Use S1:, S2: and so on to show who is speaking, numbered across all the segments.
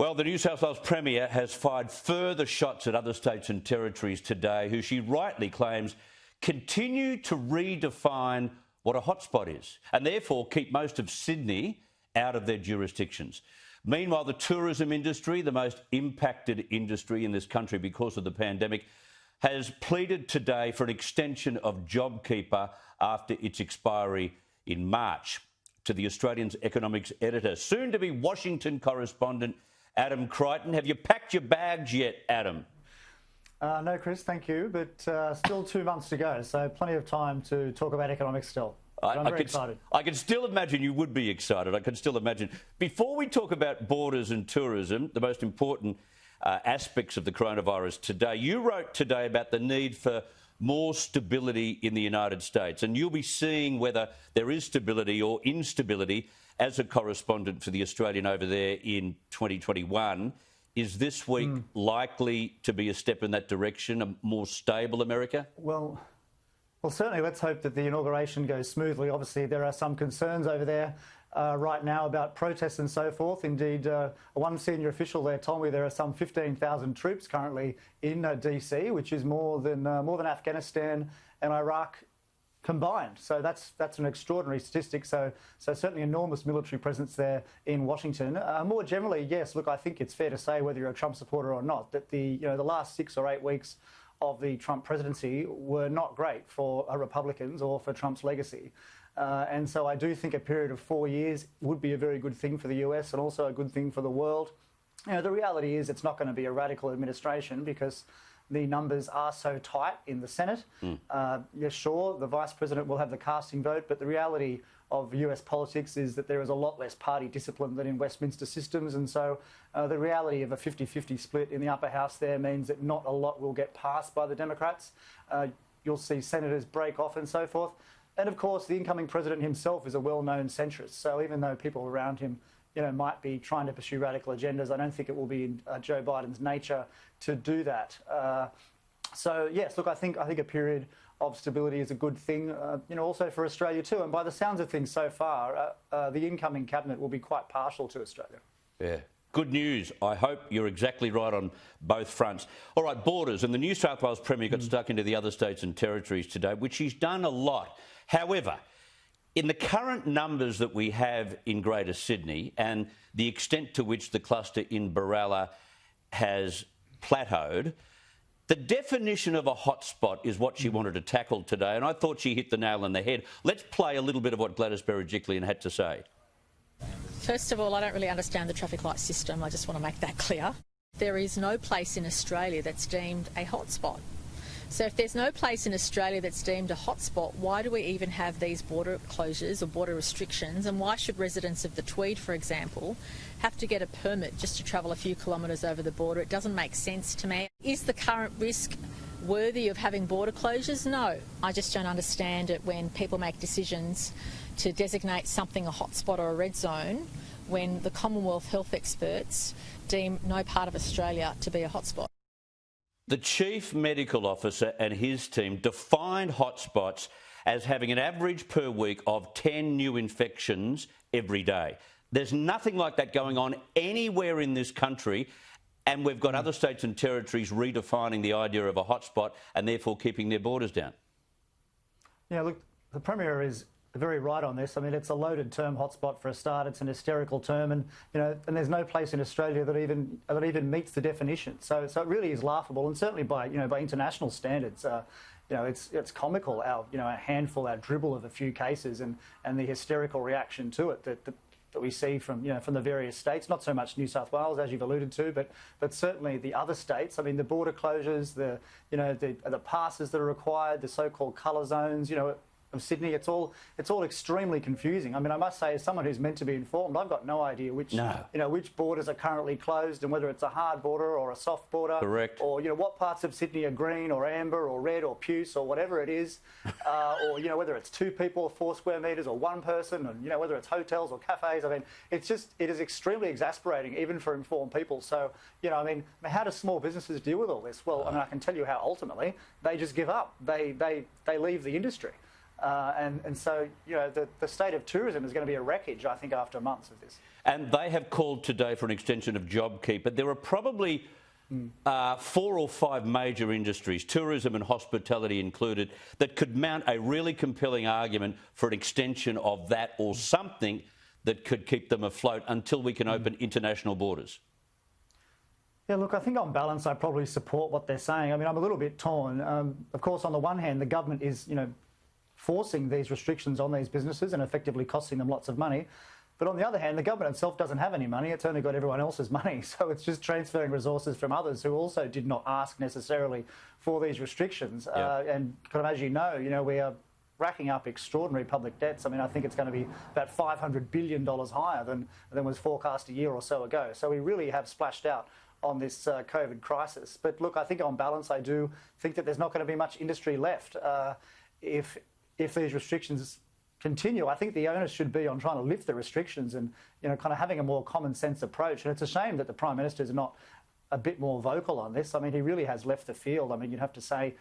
S1: Well, the New South Wales Premier has fired further shots at other states and territories today, who she rightly claims continue to redefine what a hotspot is and therefore keep most of Sydney out of their jurisdictions. Meanwhile, the tourism industry, the most impacted industry in this country because of the pandemic, has pleaded today for an extension of JobKeeper after its expiry in March. To the Australian's economics editor, soon to be Washington correspondent, Adam Creighton. Have you packed your bags yet, Adam?
S2: No, Chris, thank you, but still 2 months to go, so plenty of time to talk about economics still. I'm very excited.
S1: I can still imagine you would be excited. I can still imagine. Before we talk about borders and tourism, the most important aspects of the coronavirus today, you wrote today about the need for more stability in the United States, and you'll be seeing whether there is stability or instability as a correspondent for the Australian over there in 2021. Is this week likely to be a step in that direction, a more stable America?
S2: Well, certainly let's hope that the inauguration goes smoothly. Obviously, there are some concerns over there right now about protests and so forth. Indeed, one senior official there told me there are some 15,000 troops currently in DC, which is more than Afghanistan and Iraq combined. So that's an extraordinary statistic. So certainly enormous military presence there in Washington. More generally, yes, look, I think it's fair to say, whether you're a Trump supporter or not, that the last 6 or 8 weeks of the Trump presidency were not great for Republicans or for Trump's legacy. And so I do think a period of 4 years would be a very good thing for the US and also a good thing for the world. The reality is it's not going to be a radical administration because the numbers are so tight in the Senate. Yes, sure, the Vice President will have the casting vote, but the reality of US politics is that there is a lot less party discipline than in Westminster systems, and so the reality of a 50-50 split in the upper house there means that not a lot will get passed by the Democrats. You'll see senators break off and so forth. And of course, the incoming president himself is a well-known centrist, so even though people around him might be trying to pursue radical agendas, I don't think it will be in Joe Biden's nature to do that. So yes, look, I think a period of stability is a good thing, also for Australia too. And by the sounds of things so far, the incoming cabinet will be quite partial to Australia.
S1: Yeah. Good news. I hope you're exactly right on both fronts. All right, borders. And the New South Wales Premier got stuck into the other states and territories today, which he's done a lot. However, in the current numbers that we have in Greater Sydney and the extent to which the cluster in Baralla has plateaued, the definition of a hotspot is what she wanted to tackle today, and I thought she hit the nail on the head. Let's play a little bit of what Gladys Berejiklian had to say.
S3: First of all, I don't really understand the traffic light system. I just want to make that clear. There is no place in Australia that's deemed a hotspot. So if there's no place in Australia that's deemed a hotspot, why do we even have these border closures or border restrictions? And why should residents of the Tweed, for example, have to get a permit just to travel a few kilometres over the border? It doesn't make sense to me. Is the current risk worthy of having border closures? No. I just don't understand it when people make decisions to designate something a hotspot or a red zone when the Commonwealth health experts deem no part of Australia to be a hotspot.
S1: The Chief Medical Officer and his team defined hotspots as having an average per week of 10 new infections every day. There's nothing like that going on anywhere in this country, and we've got other states and territories redefining the idea of a hotspot and therefore keeping their borders down.
S2: Yeah, look, the Premier is very right on this. I mean, it's a loaded term, hotspot, for a start. It's an hysterical term, and and there's no place in Australia that even meets the definition. So it really is laughable, and certainly by by international standards, it's comical. Our handful, our dribble of a few cases, and the hysterical reaction to it that we see from from the various states. Not so much New South Wales, as you've alluded to, but certainly the other states. I mean, the border closures, the passes that are required, the so-called colour zones. Of Sydney, it's all extremely confusing. I mean, I must say, as someone who's meant to be informed, I've got no idea which borders are currently closed and whether it's a hard border or a soft border.
S1: Correct.
S2: Or what parts of Sydney are green or amber or red or puce or whatever it is, or whether it's 2 people, 4 square metres, or 1 person, and whether it's hotels or cafes. I mean, it is extremely exasperating even for informed people. So I mean, how do small businesses deal with all this? Well, I mean, I can tell you how ultimately they just give up. They leave the industry. And so, you know, the state of tourism is going to be a wreckage, I think, after months of this.
S1: And they have called today for an extension of JobKeeper. There are probably 4 or 5 major industries, tourism and hospitality included, that could mount a really compelling argument for an extension of that or something that could keep them afloat until we can open international borders.
S2: Yeah, look, I think on balance, I probably support what they're saying. I mean, I'm a little bit torn. Of course, on the one hand, the government is, you know, forcing these restrictions on these businesses and effectively costing them lots of money. But on the other hand, the government itself doesn't have any money. It's only got everyone else's money. So it's just transferring resources from others who also did not ask necessarily for these restrictions. And kind of, as you know, we are racking up extraordinary public debts. I mean, I think it's going to be about $500 billion higher than was forecast a year or so ago. So we really have splashed out on this COVID crisis. But look, I think on balance, I do think that there's not going to be much industry left if these restrictions continue. I think the onus should be on trying to lift the restrictions and, you know, kind of having a more common sense approach. And it's a shame that the Prime Minister is not a bit more vocal on this. I mean, he really has left the field. I mean, you'd have to say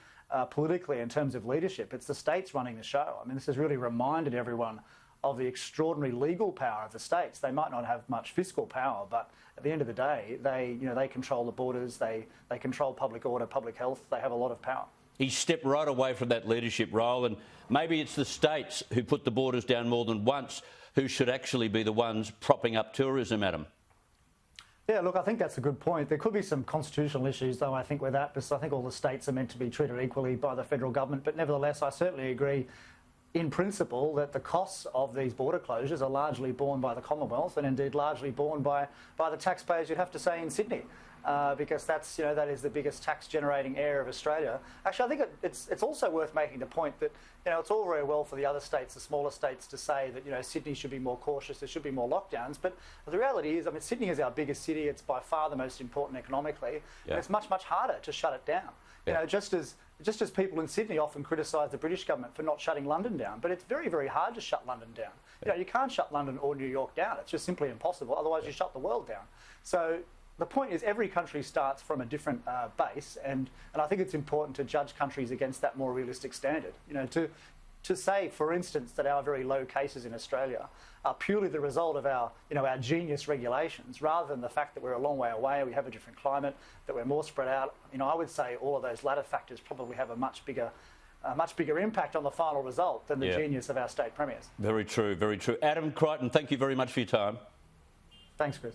S2: politically, in terms of leadership, it's the states running the show. I mean, this has really reminded everyone of the extraordinary legal power of the states. They might not have much fiscal power, but at the end of the day, they control the borders, they control public order, public health. They have a lot of power.
S1: He stepped right away from that leadership role, and maybe it's the states who put the borders down more than once who should actually be the ones propping up tourism, Adam.
S2: Yeah, look, I think that's a good point. There could be some constitutional issues, though, I think, with that, because I think all the states are meant to be treated equally by the federal government. But nevertheless, I certainly agree in principle that the costs of these border closures are largely borne by the Commonwealth and indeed largely borne by the taxpayers, you'd have to say, in Sydney. Because that's, you know, that is the biggest tax-generating area of Australia. Actually, I think it's also worth making the point that, you know, it's all very well for the other states, the smaller states, to say that, you know, Sydney should be more cautious, there should be more lockdowns. But the reality is, I mean, Sydney is our biggest city. It's by far the most important economically. And it's much, much harder to shut it down. You know, just as people in Sydney often criticise the British government for not shutting London down, but it's very, very hard to shut London down. You know, you can't shut London or New York down. It's just simply impossible. Otherwise, you shut the world down. So the point is, every country starts from a different base, and I think it's important to judge countries against that more realistic standard. You know, to say, for instance, that our very low cases in Australia are purely the result of our genius regulations, rather than the fact that we're a long way away, we have a different climate, that we're more spread out. You know, I would say all of those latter factors probably have a much bigger impact on the final result than the genius of our state premiers.
S1: Very true, very true. Adam Creighton, thank you very much for your time.
S2: Thanks, Chris.